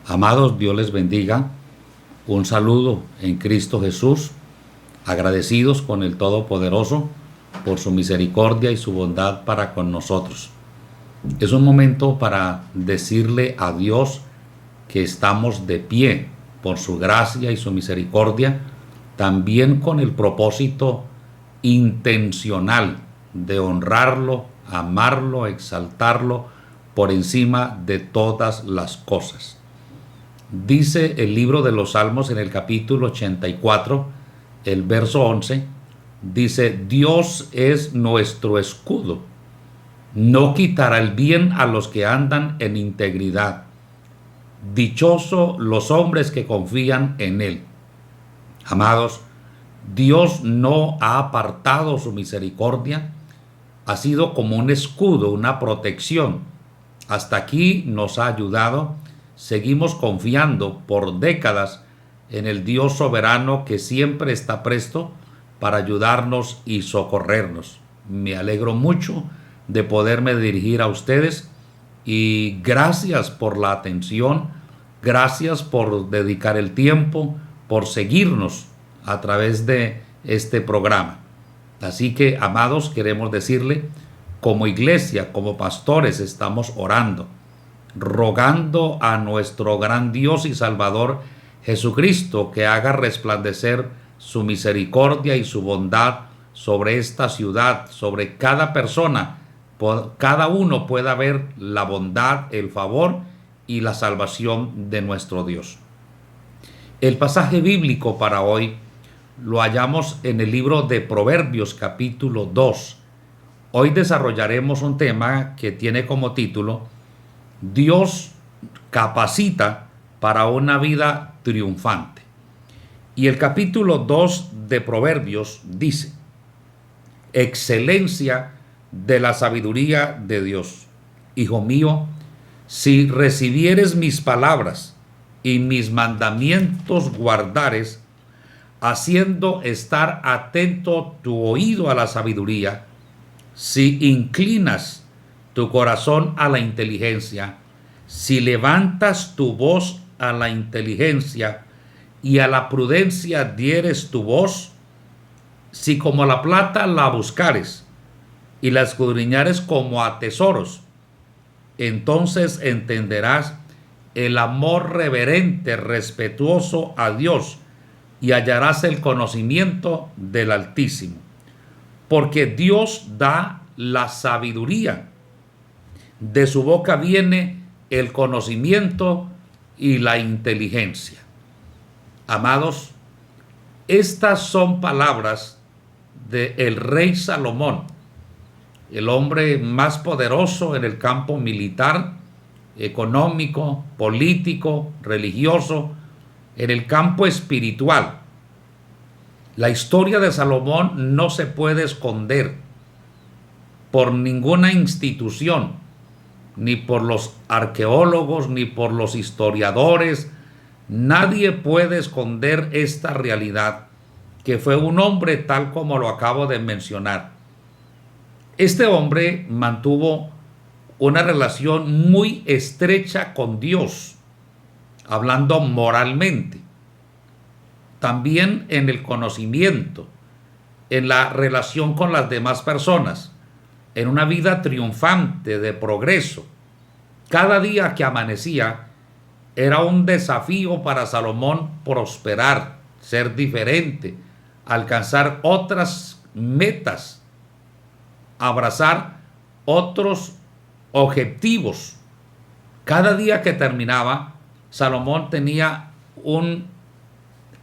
Amados, Dios les bendiga. Un saludo en Cristo Jesús, agradecidos con el Todopoderoso por su misericordia y su bondad para con nosotros. Es un momento para decirle a Dios que estamos de pie por su gracia y su misericordia, también con el propósito intencional de honrarlo, amarlo, exaltarlo por encima de todas las cosas. Dice el libro de los Salmos en el capítulo 84, el verso 11, dice: Dios es nuestro escudo, no quitará el bien a los que andan en integridad. Dichoso los hombres que confían en Él. Amados, Dios no ha apartado su misericordia, ha sido como un escudo, una protección. Hasta aquí nos ha ayudado. Seguimos confiando por décadas en el Dios soberano que siempre está presto para ayudarnos y socorrernos. Me alegro mucho de poderme dirigir a ustedes y gracias por la atención, gracias por dedicar el tiempo, por seguirnos a través de este programa. Así que, amados, queremos decirle, como iglesia, como pastores, estamos orando, rogando a nuestro gran Dios y Salvador Jesucristo que haga resplandecer su misericordia y su bondad sobre esta ciudad, sobre cada persona. Cada uno pueda ver la bondad, el favor y la salvación de nuestro Dios. El pasaje bíblico para hoy lo hallamos en el libro de Proverbios capítulo 2. Hoy desarrollaremos un tema que tiene como título: Dios capacita para una vida triunfante. Y el capítulo 2 de Proverbios dice: excelencia de la sabiduría de Dios. Hijo mío, si recibieres mis palabras y mis mandamientos guardares, haciendo estar atento tu oído a la sabiduría, si inclinas tu corazón a la inteligencia, si levantas tu voz a la inteligencia y a la prudencia dieres tu voz, si como la plata la buscares y la escudriñares como a tesoros, entonces entenderás el amor reverente, respetuoso a Dios, y hallarás el conocimiento del Altísimo. Porque Dios da la sabiduría, de su boca viene el conocimiento y la inteligencia. Amados, estas son palabras del rey Salomón, el hombre más poderoso en el campo militar, económico, político, religioso, en el campo espiritual. La historia de Salomón no se puede esconder por ninguna institución, ni por los arqueólogos, ni por los historiadores. Nadie puede esconder esta realidad, que fue un hombre tal como lo acabo de mencionar. Este hombre mantuvo una relación muy estrecha con Dios, hablando moralmente, también en el conocimiento, en la relación con las demás personas, en una vida triunfante de progreso. Cada día que amanecía era un desafío para Salomón prosperar, ser diferente, alcanzar otras metas, abrazar otros objetivos. Cada día que terminaba, Salomón tenía un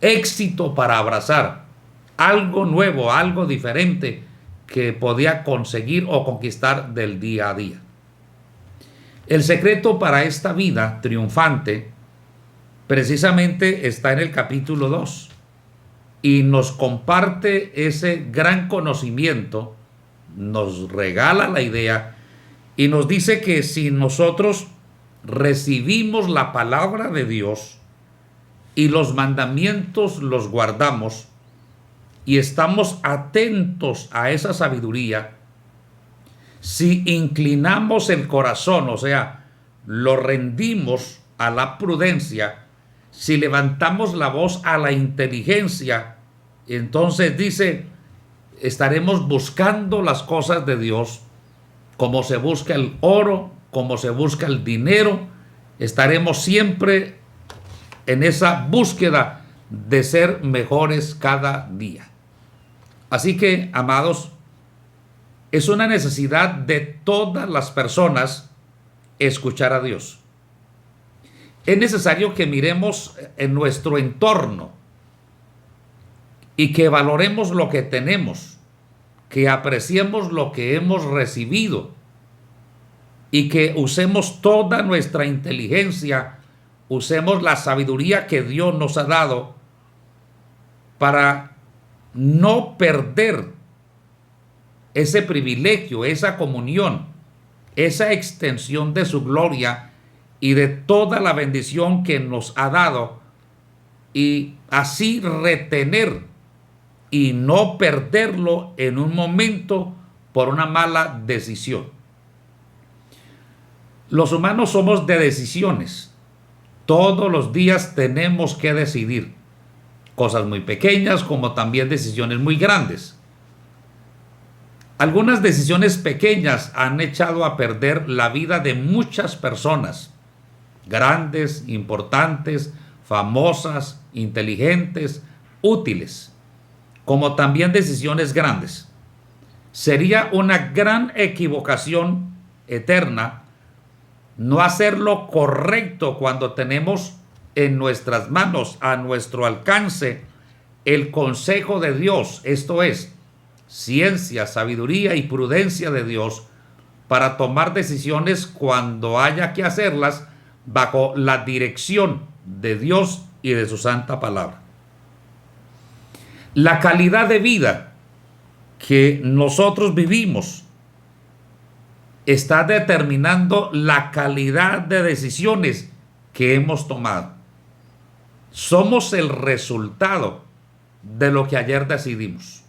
éxito para abrazar, algo nuevo, algo diferente que podía conseguir o conquistar del día a día. El secreto para esta vida triunfante precisamente está en el capítulo 2 y nos comparte ese gran conocimiento, nos regala la idea y nos dice que si nosotros recibimos la palabra de Dios y los mandamientos los guardamos y estamos atentos a esa sabiduría, si inclinamos el corazón, o sea, lo rendimos a la prudencia, si levantamos la voz a la inteligencia, entonces dice, estaremos buscando las cosas de Dios, como se busca el oro, como se busca el dinero, estaremos siempre en esa búsqueda de ser mejores cada día. Así que, amados, es una necesidad de todas las personas escuchar a Dios. Es necesario que miremos en nuestro entorno y que valoremos lo que tenemos, que apreciemos lo que hemos recibido y que usemos toda nuestra inteligencia, usemos la sabiduría que Dios nos ha dado para no perder ese privilegio, esa comunión, esa extensión de su gloria y de toda la bendición que nos ha dado, y así retener y no perderlo en un momento por una mala decisión. Los humanos somos de decisiones. Todos los días tenemos que decidir cosas muy pequeñas como también decisiones muy grandes. Algunas decisiones pequeñas han echado a perder la vida de muchas personas, grandes, importantes, famosas, inteligentes, útiles, como también decisiones grandes. Sería una gran equivocación eterna no hacer lo correcto cuando tenemos en nuestras manos, a nuestro alcance, el consejo de Dios, esto es, ciencia, sabiduría y prudencia de Dios, para tomar decisiones cuando haya que hacerlas bajo la dirección de Dios y de su santa palabra. La calidad de vida que nosotros vivimos está determinando la calidad de decisiones que hemos tomado. Somos el resultado de lo que ayer decidimos.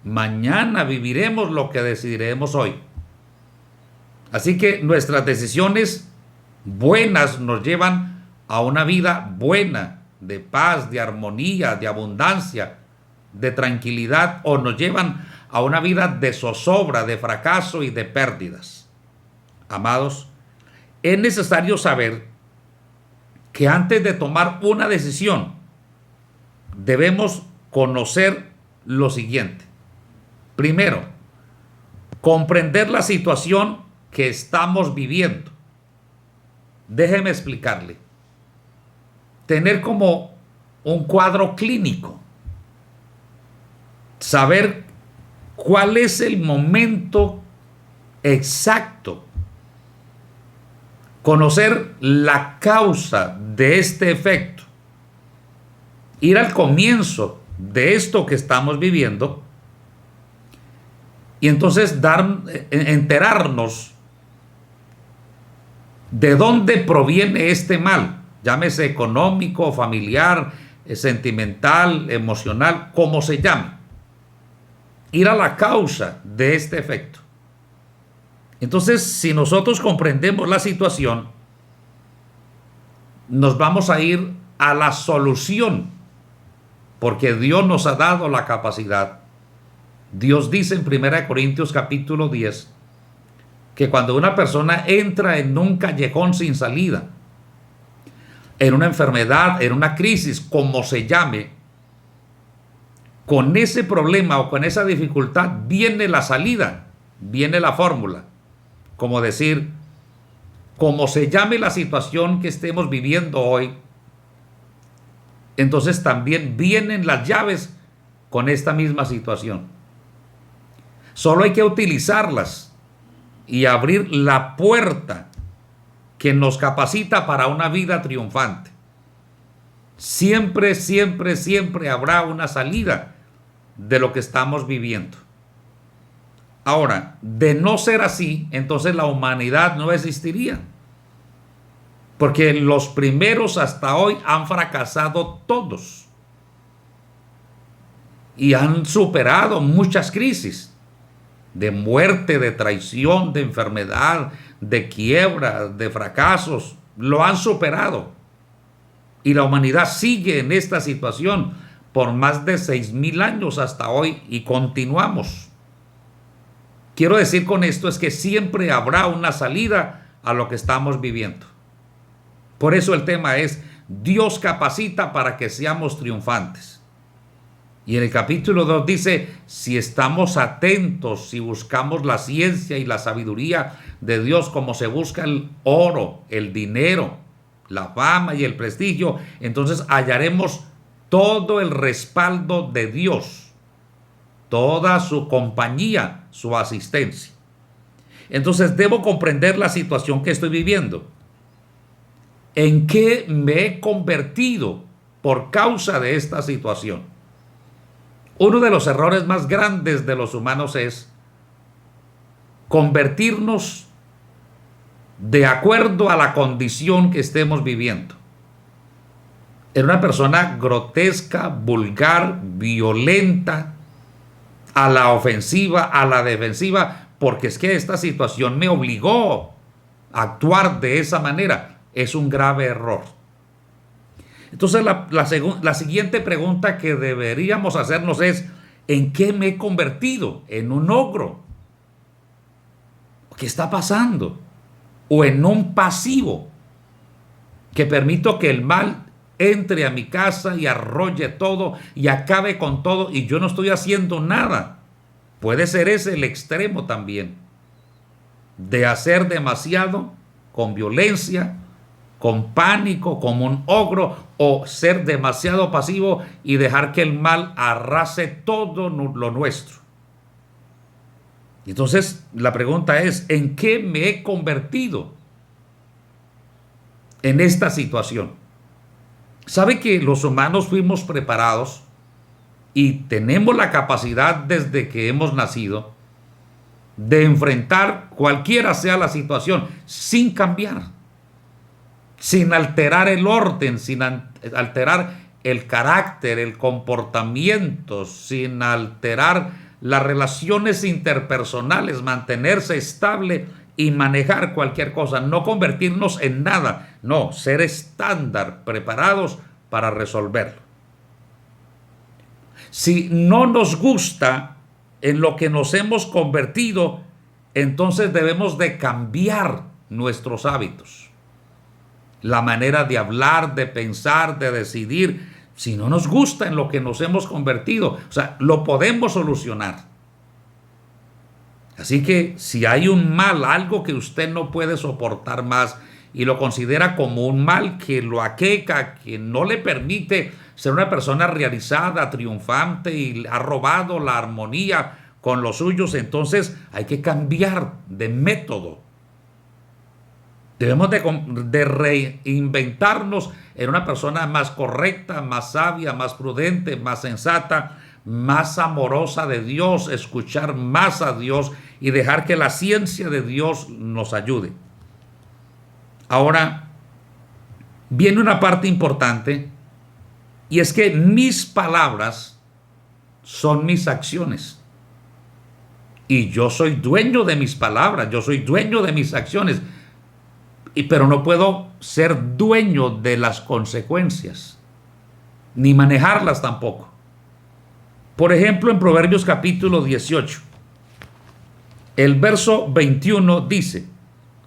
Mañana viviremos lo que decidiremos hoy. Así que nuestras decisiones buenas nos llevan a una vida buena, de paz, de armonía, de abundancia, de tranquilidad, o nos llevan a una vida de zozobra, de fracaso y de pérdidas. Amados, es necesario saber que antes de tomar una decisión debemos conocer lo siguiente. Primero, comprender la situación que estamos viviendo. Déjeme explicarle. Tener como un cuadro clínico. Saber cuál es el momento exacto. Conocer la causa de este efecto. Ir al comienzo de esto que estamos viviendo y entonces enterarnos de dónde proviene este mal, llámese económico, familiar, sentimental, emocional, como se llame. Ir a la causa de este efecto. Entonces, si nosotros comprendemos la situación, nos vamos a ir a la solución, porque Dios nos ha dado la capacidad. Dios dice en 1 Corintios capítulo 10 que cuando una persona entra en un callejón sin salida, en una enfermedad, en una crisis, como se llame, con ese problema o con esa dificultad viene la salida, viene la fórmula. Como decir, como se llame la situación que estemos viviendo hoy, entonces también vienen las llaves con esta misma situación. Solo hay que utilizarlas y abrir la puerta que nos capacita para una vida triunfante. Siempre, siempre, siempre habrá una salida de lo que estamos viviendo. Ahora, de no ser así, entonces la humanidad no existiría. Porque los primeros hasta hoy han fracasado todos. Y han superado muchas crisis de muerte, de traición, de enfermedad, de quiebra, de fracasos, lo han superado. Y la humanidad sigue en esta situación por más de 6.000 años hasta hoy y continuamos. Quiero decir con esto es que siempre habrá una salida a lo que estamos viviendo. Por eso el tema es: Dios capacita para que seamos triunfantes. Y en el capítulo 2 dice: si estamos atentos, si buscamos la ciencia y la sabiduría de Dios como se busca el oro, el dinero, la fama y el prestigio, entonces hallaremos todo el respaldo de Dios, toda su compañía, su asistencia. Entonces debo comprender la situación que estoy viviendo. ¿En qué me he convertido por causa de esta situación? Uno de los errores más grandes de los humanos es convertirnos de acuerdo a la condición que estemos viviendo. En una persona grotesca, vulgar, violenta, a la ofensiva, a la defensiva, porque es que esta situación me obligó a actuar de esa manera. Es un grave error. Entonces la siguiente pregunta que deberíamos hacernos es: ¿en qué me he convertido? ¿En un ogro? ¿Qué está pasando? ¿O en un pasivo que permito que el mal entre a mi casa y arrolle todo y acabe con todo y yo no estoy haciendo nada? Puede ser ese el extremo también, de hacer demasiado con violencia, con pánico, como un ogro, o ser demasiado pasivo y dejar que el mal arrase todo lo nuestro. Entonces la pregunta es: ¿en qué me he convertido en esta situación? ¿Sabe que los humanos fuimos preparados y tenemos la capacidad desde que hemos nacido de enfrentar cualquiera sea la situación sin cambiar, sin alterar el orden, sin alterar el carácter, el comportamiento, sin alterar las relaciones interpersonales, mantenerse estable y manejar cualquier cosa, no convertirnos en nada, no, ser estándar, preparados para resolverlo? Si no nos gusta en lo que nos hemos convertido, entonces debemos de cambiar nuestros hábitos, la manera de hablar, de pensar, de decidir. Si no nos gusta en lo que nos hemos convertido, o sea, lo podemos solucionar. Así que si hay un mal, algo que usted no puede soportar más y lo considera como un mal que lo aqueca, que no le permite ser una persona realizada, triunfante y ha robado la armonía con los suyos, entonces hay que cambiar de método. Debemos de reinventarnos en una persona más correcta, más sabia, más prudente, más sensata, más amorosa de Dios, escuchar más a Dios y dejar que la ciencia de Dios nos ayude. Ahora, viene una parte importante, y es que mis palabras son mis acciones. Y yo soy dueño de mis palabras, yo soy dueño de mis acciones. Pero no puedo ser dueño de las consecuencias, ni manejarlas tampoco. Por ejemplo, en Proverbios capítulo 18, el verso 21 dice: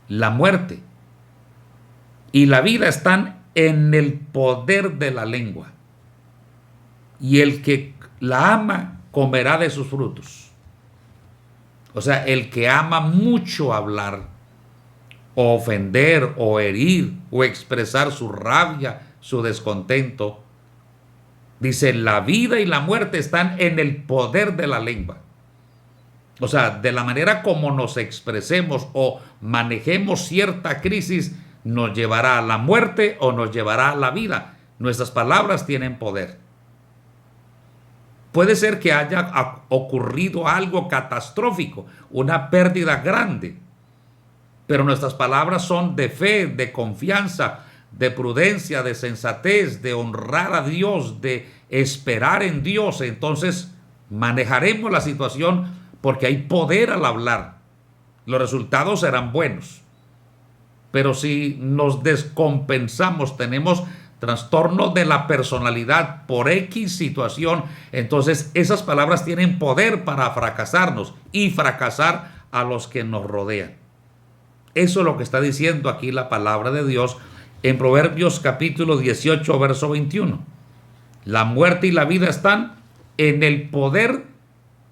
la muerte y la vida están en el poder de la lengua, y el que la ama comerá de sus frutos. O sea, el que ama mucho hablar, o ofender, o herir, o expresar su rabia, su descontento, dice: la vida y la muerte están en el poder de la lengua. O sea, de la manera como nos expresemos o manejemos cierta crisis, nos llevará a la muerte o nos llevará a la vida. Nuestras palabras tienen poder. Puede ser que haya ocurrido algo catastrófico, una pérdida grande, pero nuestras palabras son de fe, de confianza, de prudencia, de sensatez, de honrar a Dios, de esperar en Dios. Entonces manejaremos la situación porque hay poder al hablar. Los resultados serán buenos. pero si nos descompensamos, tenemos trastorno de la personalidad por X situación, entonces esas palabras tienen poder para fracasarnos y fracasar a los que nos rodean. Eso es lo que está diciendo aquí la palabra de Dios en Proverbios capítulo 18, verso 21. La muerte y la vida están en el poder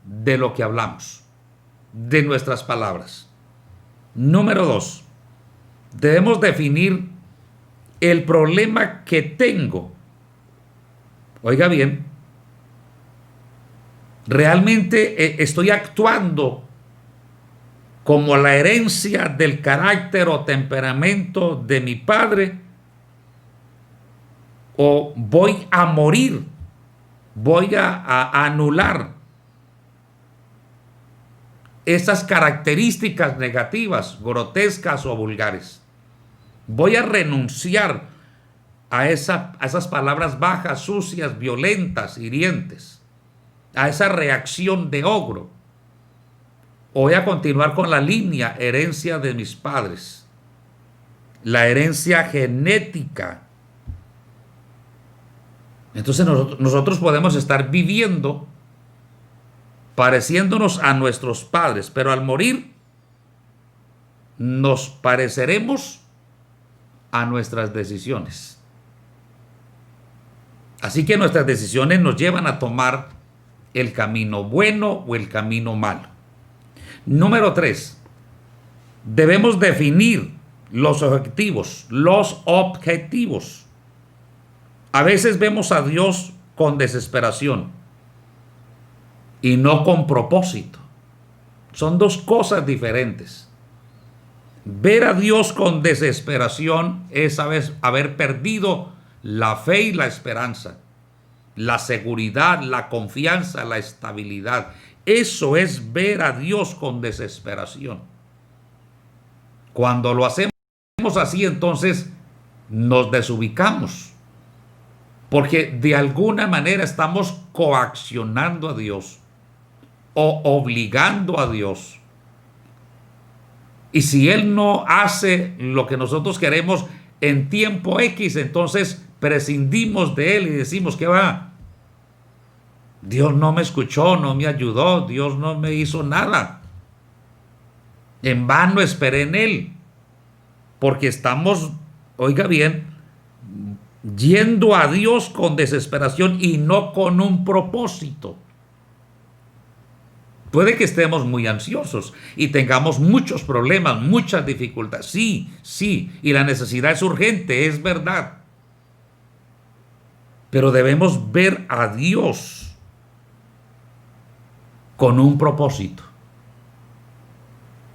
de lo que hablamos, de nuestras palabras. Número 2. Debemos definir el problema que tengo. Oiga bien, ¿realmente estoy actuando como la herencia del carácter o temperamento de mi padre? ¿O voy a morir? ¿Voy a anular esas características negativas, grotescas o vulgares? Voy a renunciar a esas palabras bajas, sucias, violentas, hirientes, a esa reacción de ogro. O voy a continuar con la línea herencia de mis padres, la herencia genética. Entonces nosotros podemos estar viviendo pareciéndonos a nuestros padres, pero al morir nos pareceremos a nuestras decisiones. Así que nuestras decisiones nos llevan a tomar el camino bueno o el camino malo. Número 3. Debemos definir los objetivos. Los objetivos. A veces vemos a Dios con desesperación y no con propósito. Son dos cosas diferentes. Ver a Dios con desesperación es haber perdido la fe y la esperanza, la seguridad, la confianza, la estabilidad. Eso es ver a Dios con desesperación. Cuando lo hacemos así, entonces nos desubicamos, porque de alguna manera estamos coaccionando a Dios o obligando a Dios. Y si Él no hace lo que nosotros queremos en tiempo X, entonces prescindimos de Él y decimos que va. Dios no me escuchó, no me ayudó, Dios no me hizo nada. En vano esperé en Él. Porque estamos, oiga bien, yendo a Dios con desesperación y no con un propósito. Puede que estemos muy ansiosos y tengamos muchos problemas, muchas dificultades. Sí, sí, y la necesidad es urgente, es verdad. Pero debemos ver a Dios con un propósito.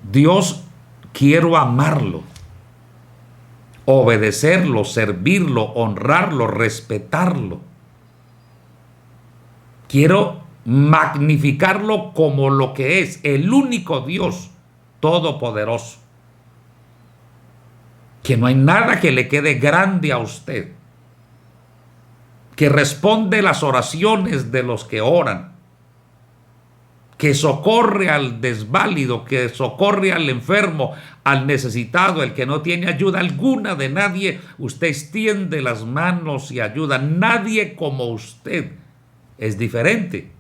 Dios, quiero amarlo, obedecerlo, servirlo, honrarlo, respetarlo. Quiero magnificarlo como lo que es, el único Dios todopoderoso. Que no hay nada que le quede grande a usted. Que responde las oraciones de los que oran. Que socorre al desválido, que socorre al enfermo, al necesitado, el que no tiene ayuda alguna de nadie. Usted extiende las manos y ayuda. Nadie como usted. Es diferente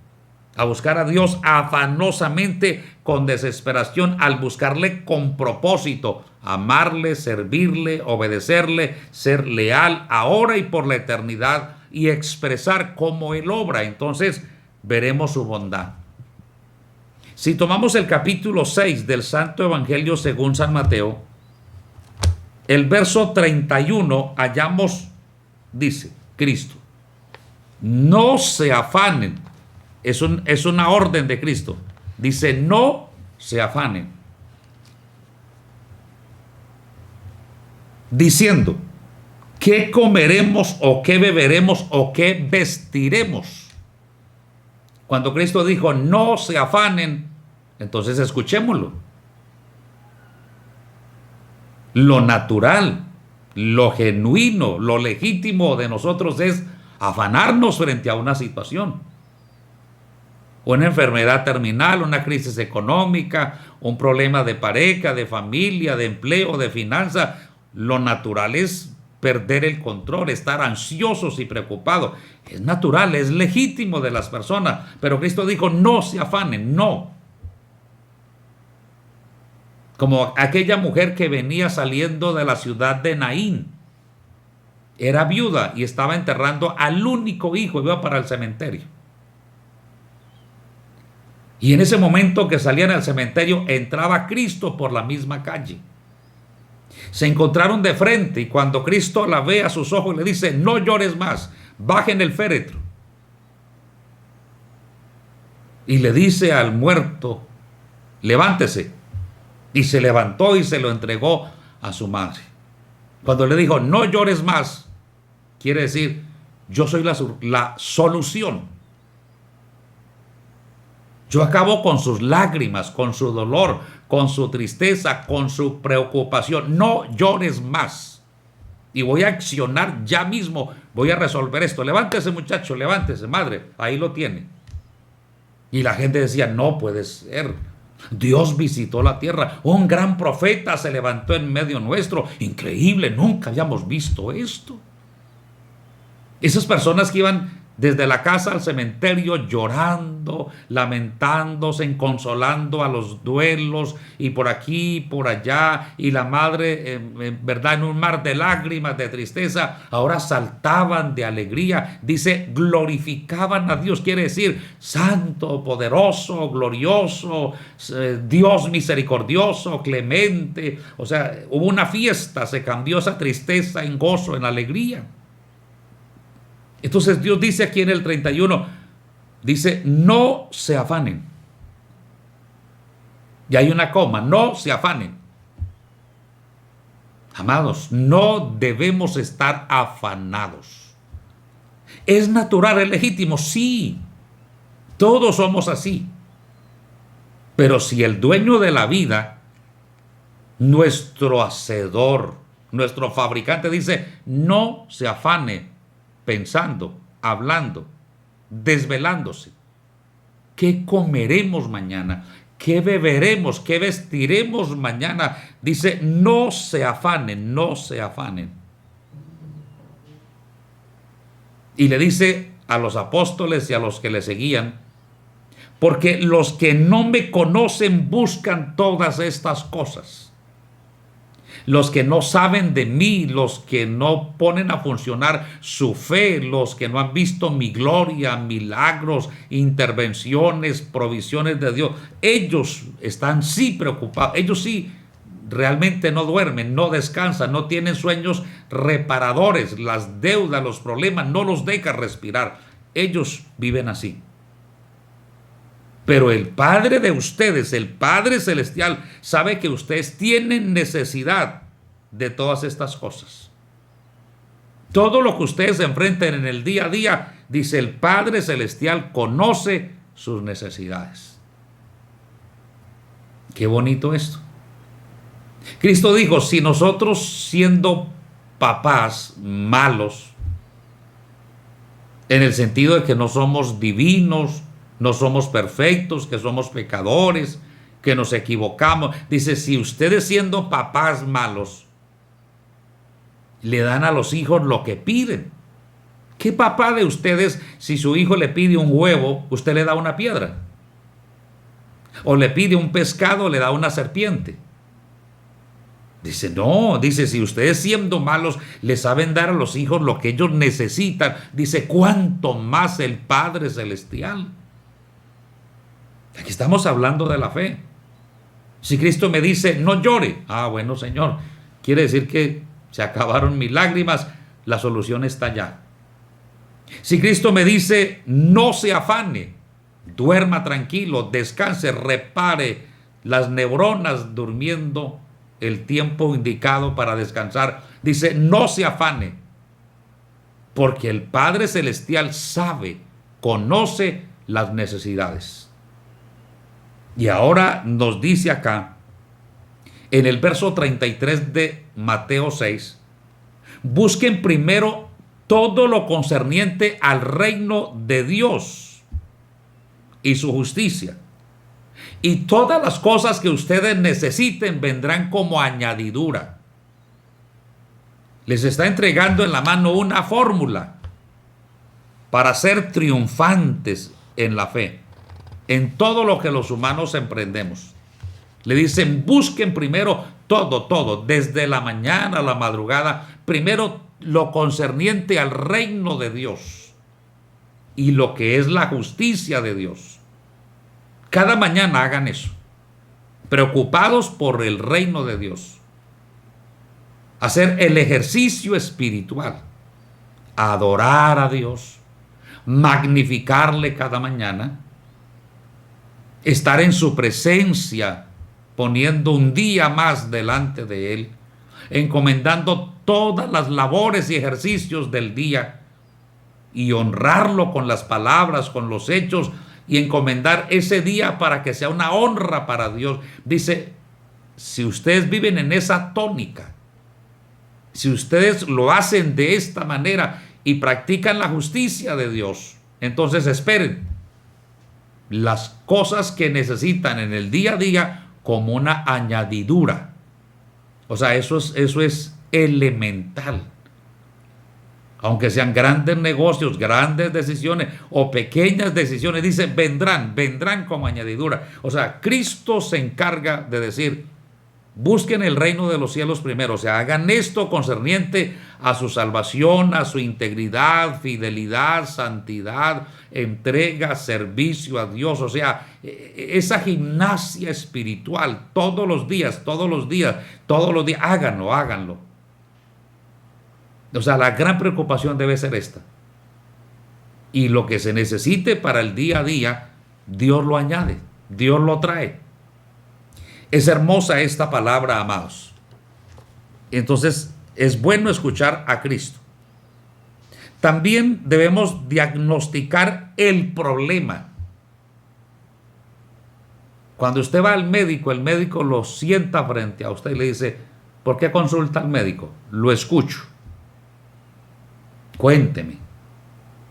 a buscar a Dios afanosamente, con desesperación, al buscarle con propósito, amarle, servirle, obedecerle, ser leal ahora y por la eternidad y expresar cómo Él obra. Entonces veremos su bondad. Si tomamos el capítulo 6 del Santo Evangelio según San Mateo, el verso 31 hallamos, dice Cristo, no se afanen. Es una orden de Cristo. Dice, no se afanen. Diciendo, ¿qué comeremos o qué beberemos o qué vestiremos? Cuando Cristo dijo, no se afanen, entonces escuchémoslo. Lo natural, lo genuino, lo legítimo de nosotros es afanarnos frente a una situación. Una enfermedad terminal, una crisis económica, un problema de pareja, de familia, de empleo, de finanzas, lo natural es perder el control, estar ansiosos y preocupados. Es natural, es legítimo de las personas, pero Cristo dijo, no se afanen, no. Como aquella mujer que venía saliendo de la ciudad de Naín. Era viuda y estaba enterrando al único hijo, iba para el cementerio. Y en ese momento que salían al cementerio, entraba Cristo por la misma calle. Se encontraron de frente y cuando Cristo la ve a sus ojos le dice, no llores más, bajen el féretro. Y le dice al muerto, levántese. Y se levantó y se lo entregó a su madre. Cuando le dijo, no llores más, quiere decir, yo soy la solución. Yo acabo con sus lágrimas, con su dolor, con su tristeza, con su preocupación. No llores más. Y voy a accionar ya mismo. Voy a resolver esto. Levántese, muchacho, levántese, madre. Ahí lo tiene. Y la gente decía, no puede ser. Dios visitó la tierra. Un gran profeta se levantó en medio nuestro. Increíble, nunca habíamos visto esto. Esas personas que iban desde la casa al cementerio llorando, lamentándose, consolando a los duelos y por aquí y por allá, y la madre, verdad, en un mar de lágrimas, de tristeza, ahora saltaban de alegría. Dice, glorificaban a Dios, quiere decir, santo, poderoso, glorioso, Dios misericordioso, clemente. O sea, hubo una fiesta, se cambió esa tristeza en gozo, en alegría. Entonces Dios dice aquí en el 31, dice, no se afanen. Y hay una coma, no se afanen. Amados, no debemos estar afanados. ¿Es natural, es legítimo? Sí, todos somos así. Pero si el dueño de la vida, nuestro hacedor, nuestro fabricante dice, no se afane, pensando, hablando, desvelándose. ¿Qué comeremos mañana? ¿Qué beberemos? ¿Qué vestiremos mañana? Dice, no se afanen, no se afanen. Y le dice a los apóstoles y a los que le seguían, porque los que no me conocen buscan todas estas cosas. Los que no saben de mí, los que no ponen a funcionar su fe, los que no han visto mi gloria, milagros, intervenciones, provisiones de Dios, ellos están sí preocupados, ellos sí realmente no duermen, no descansan, no tienen sueños reparadores, las deudas, los problemas no los dejan respirar, ellos viven así. Pero el Padre de ustedes, el Padre Celestial, sabe que ustedes tienen necesidad de todas estas cosas. Todo lo que ustedes enfrenten en el día a día, dice el Padre Celestial, conoce sus necesidades. Qué bonito esto. Cristo dijo, si nosotros siendo papás malos, en el sentido de que no somos divinos, no somos perfectos, que somos pecadores, que nos equivocamos. Dice, si ustedes siendo papás malos, le dan a los hijos lo que piden. ¿Qué papá de ustedes, si su hijo le pide un huevo, usted le da una piedra? O le pide un pescado, le da una serpiente. Dice, no, dice, si ustedes siendo malos le saben dar a los hijos lo que ellos necesitan, dice, ¿cuánto más el Padre Celestial? Aquí estamos hablando de la fe. Si Cristo me dice, no llore, bueno, Señor, quiere decir que se acabaron mis lágrimas, la solución está allá. Si Cristo me dice, no se afane, duerma tranquilo, descanse, repare las neuronas durmiendo el tiempo indicado para descansar, dice, no se afane, porque el Padre Celestial sabe, conoce las necesidades. Y ahora nos dice acá, en el verso 33 de Mateo 6, busquen primero todo lo concerniente al reino de Dios y su justicia. Y todas las cosas que ustedes necesiten vendrán como añadidura. Les está entregando en la mano una fórmula para ser triunfantes en la fe, en todo lo que los humanos emprendemos. Le dicen, busquen primero todo, desde la mañana a la madrugada, primero lo concerniente al reino de Dios y lo que es la justicia de Dios. Cada mañana hagan eso, preocupados por el reino de Dios. Hacer el ejercicio espiritual, adorar a Dios, magnificarle cada mañana, estar en su presencia, poniendo un día más delante de Él, encomendando todas las labores y ejercicios del día y honrarlo con las palabras, con los hechos, y encomendar ese día para que sea una honra para Dios. Dice, si ustedes viven en esa tónica, si ustedes lo hacen de esta manera y practican la justicia de Dios, entonces esperen las cosas que necesitan en el día a día como una añadidura. O sea, eso es elemental. Aunque sean grandes negocios, grandes decisiones o pequeñas decisiones, dice, vendrán como añadidura. O sea, Cristo se encarga de decir, busquen el reino de los cielos primero. O sea, hagan esto concerniente a su salvación, a su integridad, fidelidad, santidad, entrega, servicio a Dios. O sea, esa gimnasia espiritual todos los días, háganlo. O sea, la gran preocupación debe ser esta. Y lo que se necesite para el día a día, Dios lo añade, Dios lo trae. Es hermosa esta palabra, amados. Entonces, es bueno escuchar a Cristo. También debemos diagnosticar el problema. Cuando usted va al médico, el médico lo sienta frente a usted y le dice, ¿por qué consulta al médico? Lo escucho. Cuénteme.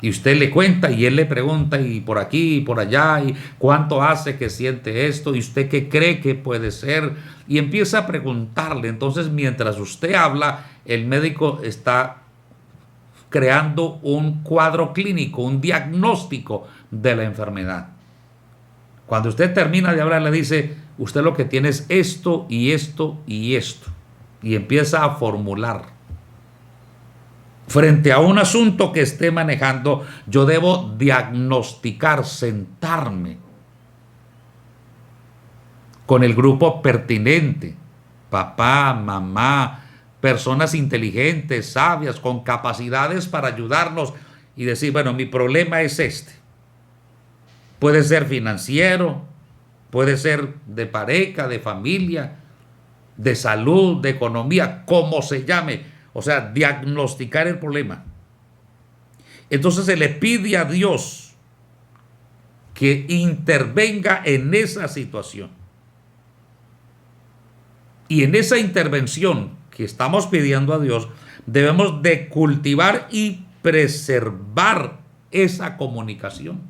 Y usted le cuenta y él le pregunta, y por aquí y por allá, y cuánto hace que siente esto, y usted qué cree que puede ser, y empieza a preguntarle. Entonces, mientras usted habla, el médico está creando un cuadro clínico, un diagnóstico de la enfermedad. Cuando usted termina de hablar, le dice, usted lo que tiene es esto y esto y esto, y empieza a formular. Frente a un asunto que esté manejando, yo debo diagnosticar, sentarme con el grupo pertinente, papá, mamá, personas inteligentes, sabias, con capacidades para ayudarnos y decir, bueno, mi problema es este. Puede ser financiero, puede ser de pareja, de familia, de salud, de economía, como se llame. O sea, diagnosticar el problema. Entonces se le pide a Dios que intervenga en esa situación. Y en esa intervención que estamos pidiendo a Dios, debemos de cultivar y preservar esa comunicación.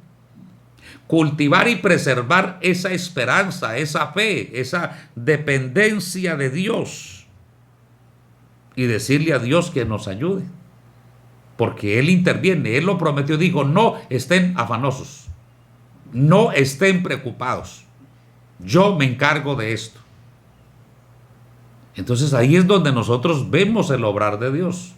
Cultivar y preservar esa esperanza, esa fe, esa dependencia de Dios. Y decirle a Dios que nos ayude. Porque Él interviene, Él lo prometió, dijo, no estén afanosos, no estén preocupados, yo me encargo de esto. Entonces ahí es donde nosotros vemos el obrar de Dios.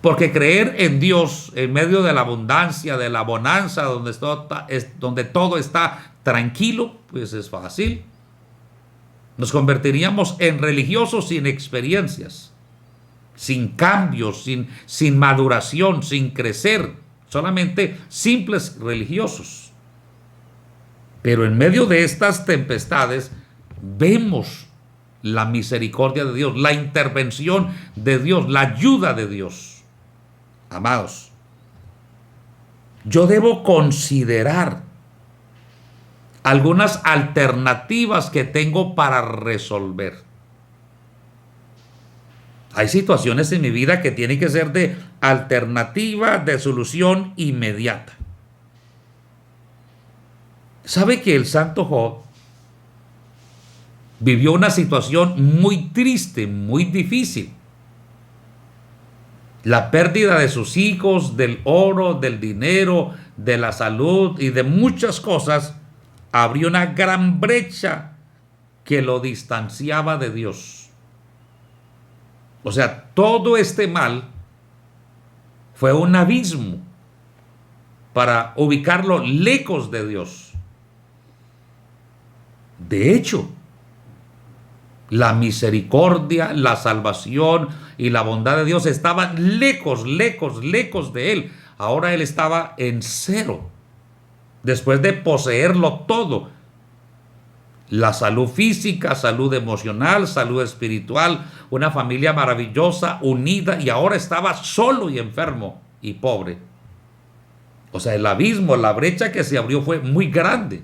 Porque creer en Dios en medio de la abundancia, de la bonanza, donde todo está tranquilo, pues es fácil. Nos convertiríamos en religiosos sin experiencias, sin cambios, sin maduración, sin crecer, solamente simples religiosos. Pero en medio de estas tempestades vemos la misericordia de Dios, la intervención de Dios, la ayuda de Dios. Amados, yo debo considerar algunas alternativas que tengo para resolver. Hay situaciones en mi vida que tienen que ser de alternativa, de solución inmediata. ¿Sabe que el santo Job vivió una situación muy triste, muy difícil? La pérdida de sus hijos, del oro, del dinero, de la salud y de muchas cosas, abrió una gran brecha que lo distanciaba de Dios. O sea, todo este mal fue un abismo para ubicarlo lejos de Dios. De hecho, la misericordia, la salvación y la bondad de Dios estaban lejos, lejos, lejos de él. Ahora él estaba en cero, después de poseerlo todo. La salud física, salud emocional, salud espiritual, una familia maravillosa, unida, y ahora estaba solo y enfermo y pobre. O sea, el abismo, la brecha que se abrió fue muy grande.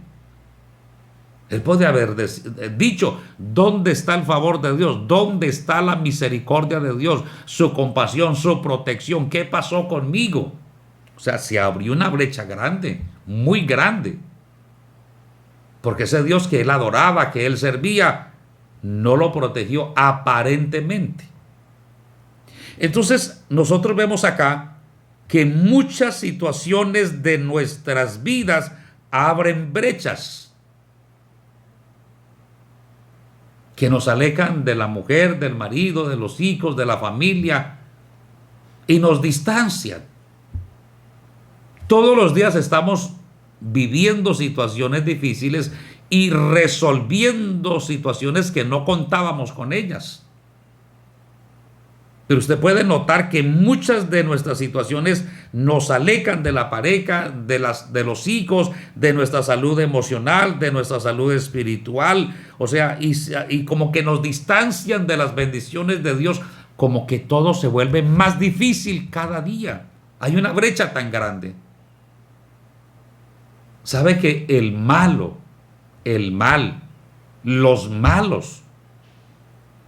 Él puede haber dicho, ¿dónde está el favor de Dios? ¿Dónde está la misericordia de Dios? Su compasión, su protección. ¿Qué pasó conmigo? O sea, se abrió una brecha grande, muy grande. Porque ese Dios que él adoraba, que él servía, no lo protegió aparentemente. Entonces, nosotros vemos acá que muchas situaciones de nuestras vidas abren brechas que nos alejan de la mujer, del marido, de los hijos, de la familia, y nos distancian. Todos los días estamos viviendo situaciones difíciles y resolviendo situaciones que no contábamos con ellas. Pero usted puede notar que muchas de nuestras situaciones nos alejan de la pareja, de los hijos, de nuestra salud emocional, de nuestra salud espiritual. O sea, y como que nos distancian de las bendiciones de Dios, como que todo se vuelve más difícil cada día. Hay una brecha tan grande. ¿Sabe que el mal, los malos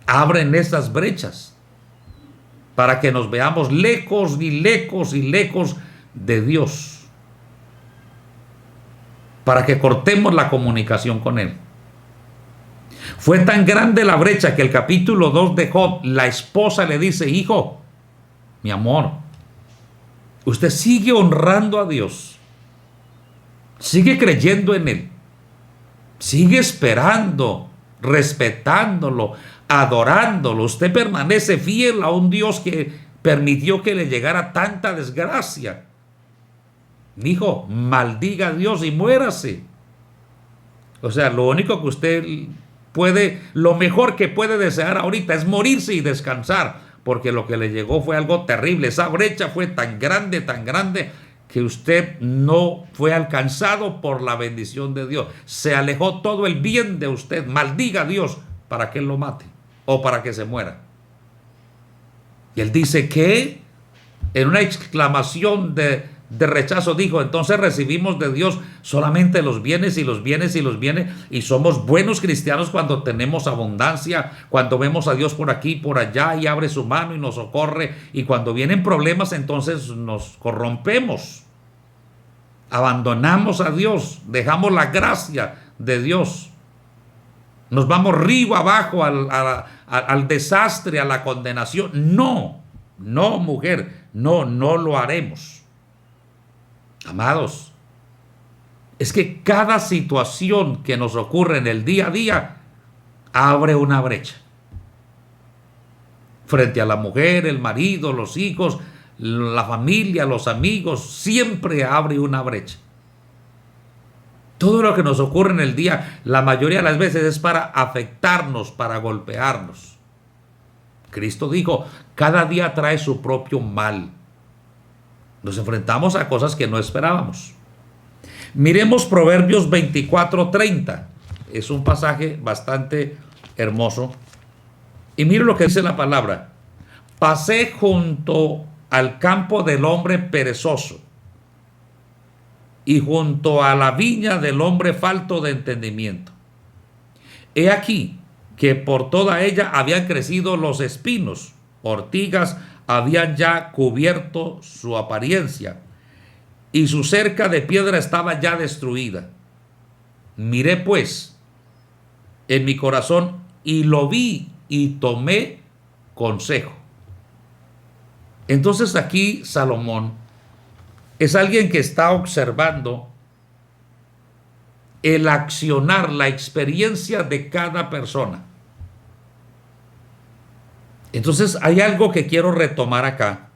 abren esas brechas para que nos veamos lejos y lejos y lejos de Dios, para que cortemos la comunicación con Él? Fue tan grande la brecha que el capítulo 2 de Job, la esposa le dice, hijo, mi amor, usted sigue honrando a Dios, sigue creyendo en Él, sigue esperando, respetándolo, adorándolo. Usted permanece fiel a un Dios que permitió que le llegara tanta desgracia. Hijo, maldiga a Dios y muérase. O sea, lo único que usted puede, lo mejor que puede desear ahorita es morirse y descansar, porque lo que le llegó fue algo terrible. Esa brecha fue tan grande, que usted no fue alcanzado por la bendición de Dios. Se alejó todo el bien de usted. Maldiga a Dios para que Él lo mate o para que se muera. Y él dice que, en una exclamación de rechazo, dijo, entonces recibimos de Dios solamente los bienes y los bienes y los bienes, y somos buenos cristianos cuando tenemos abundancia, cuando vemos a Dios por aquí, por allá, y abre su mano y nos socorre, y cuando vienen problemas entonces nos corrompemos, abandonamos a Dios, dejamos la gracia de Dios, nos vamos río abajo al desastre, a la condenación. No, no, mujer, no lo haremos. Amados, es que cada situación que nos ocurre en el día a día abre una brecha. Frente a la mujer, el marido, los hijos, la familia, los amigos, siempre abre una brecha. Todo lo que nos ocurre en el día, la mayoría de las veces es para afectarnos, para golpearnos. Cristo dijo, cada día trae su propio mal. Nos enfrentamos a cosas que no esperábamos. Miremos Proverbios 24:30. Es un pasaje bastante hermoso. Y mire lo que dice la palabra. Pasé junto al campo del hombre perezoso y junto a la viña del hombre falto de entendimiento. He aquí que por toda ella habían crecido los espinos, ortigas habían ya cubierto su apariencia, y su cerca de piedra estaba ya destruida. Miré pues en mi corazón y lo vi y tomé consejo. Entonces aquí Salomón es alguien que está observando el accionar, la experiencia de cada persona. Entonces hay algo que quiero retomar acá.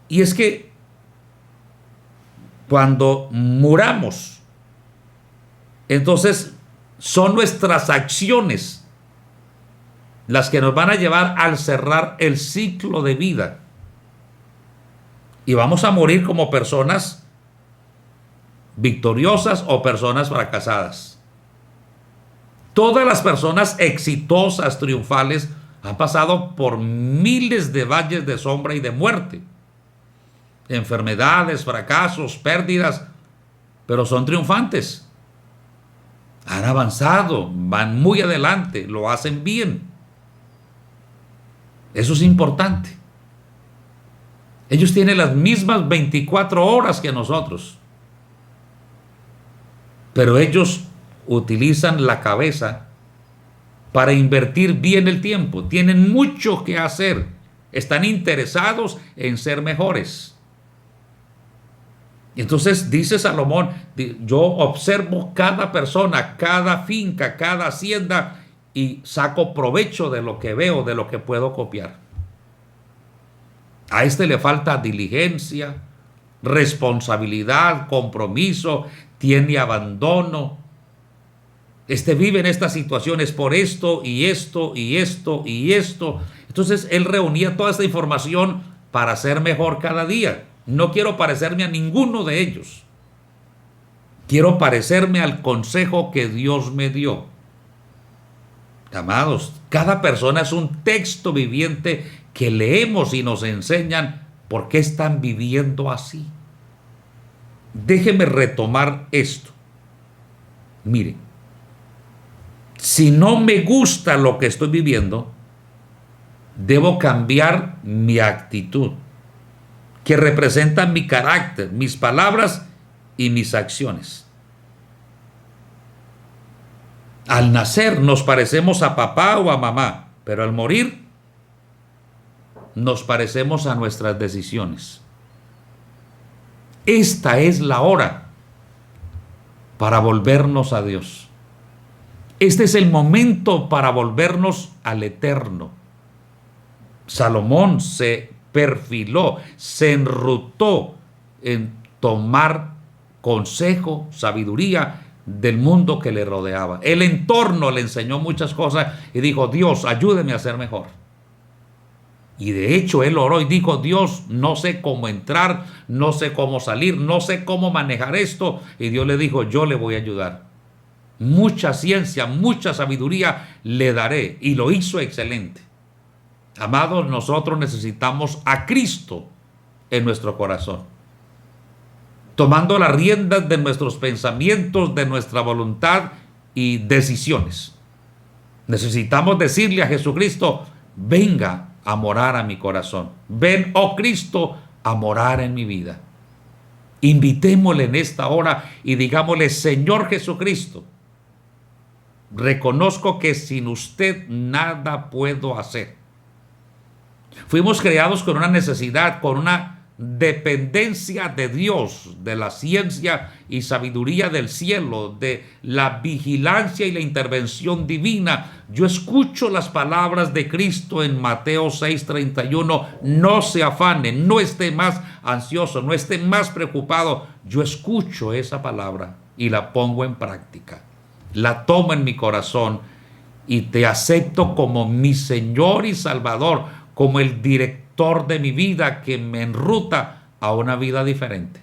Y es que cuando muramos, entonces son nuestras acciones las que nos van a llevar al cerrar el ciclo de vida. Y vamos a morir como personas victoriosas o personas fracasadas. Todas las personas exitosas, triunfales, han pasado por miles de valles de sombra y de muerte. Enfermedades, fracasos, pérdidas, pero son triunfantes. Han avanzado, van muy adelante, lo hacen bien. Eso es importante. Ellos tienen las mismas 24 horas que nosotros, pero ellos utilizan la cabeza para invertir bien el tiempo. Tienen mucho que hacer. Están interesados en ser mejores. Entonces dice Salomón, yo observo cada persona, cada finca, cada hacienda y saco provecho de lo que veo, de lo que puedo copiar. A este le falta diligencia, responsabilidad, compromiso, tiene abandono. Este vive en estas situaciones por esto y esto y esto y esto. Entonces él reunía toda esta información para ser mejor cada día. No quiero parecerme a ninguno de ellos. Quiero parecerme al consejo que Dios me dio. Amados, cada persona es un texto viviente que leemos y nos enseñan por qué están viviendo así. Déjeme retomar esto. Miren, si no me gusta lo que estoy viviendo, debo cambiar mi actitud, que representa mi carácter, mis palabras y mis acciones. Al nacer nos parecemos a papá o a mamá, pero al morir nos parecemos a nuestras decisiones. Esta es la hora para volvernos a Dios. Este es el momento para volvernos al Eterno. Salomón se perfiló, se enrutó en tomar consejo, sabiduría del mundo que le rodeaba. El entorno le enseñó muchas cosas y dijo, Dios, ayúdeme a ser mejor. Y de hecho él oró y dijo, Dios, no sé cómo entrar, no sé cómo salir, no sé cómo manejar esto. Y Dios le dijo, yo le voy a ayudar. Mucha ciencia, mucha sabiduría le daré. Y lo hizo excelente. Amados, nosotros necesitamos a Cristo en nuestro corazón, tomando las riendas de nuestros pensamientos, de nuestra voluntad y decisiones. Necesitamos decirle a Jesucristo, venga a morar a mi corazón. Ven, oh Cristo, a morar en mi vida. Invitémosle en esta hora y digámosle, Señor Jesucristo, reconozco que sin usted nada puedo hacer. Fuimos creados con una necesidad, con una dependencia de Dios, de la ciencia y sabiduría del cielo, de la vigilancia y la intervención divina. Yo escucho las palabras de Cristo en Mateo 6:31. No se afane, no esté más ansioso, no esté más preocupado. Yo escucho esa palabra y la pongo en práctica. La tomo en mi corazón y te acepto como mi Señor y Salvador, como el director de mi vida que me enruta a una vida diferente.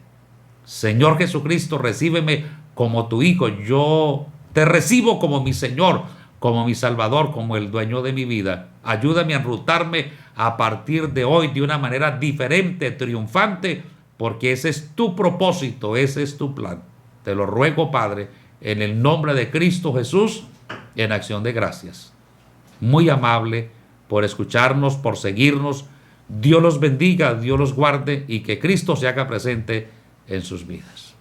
Señor Jesucristo, recíbeme como tu Hijo. Yo te recibo como mi Señor, como mi Salvador, como el dueño de mi vida. Ayúdame a enrutarme a partir de hoy de una manera diferente, triunfante, porque ese es tu propósito, ese es tu plan. Te lo ruego, Padre, en el nombre de Cristo Jesús, en acción de gracias. Muy amable por escucharnos, por seguirnos. Dios los bendiga, Dios los guarde y que Cristo se haga presente en sus vidas.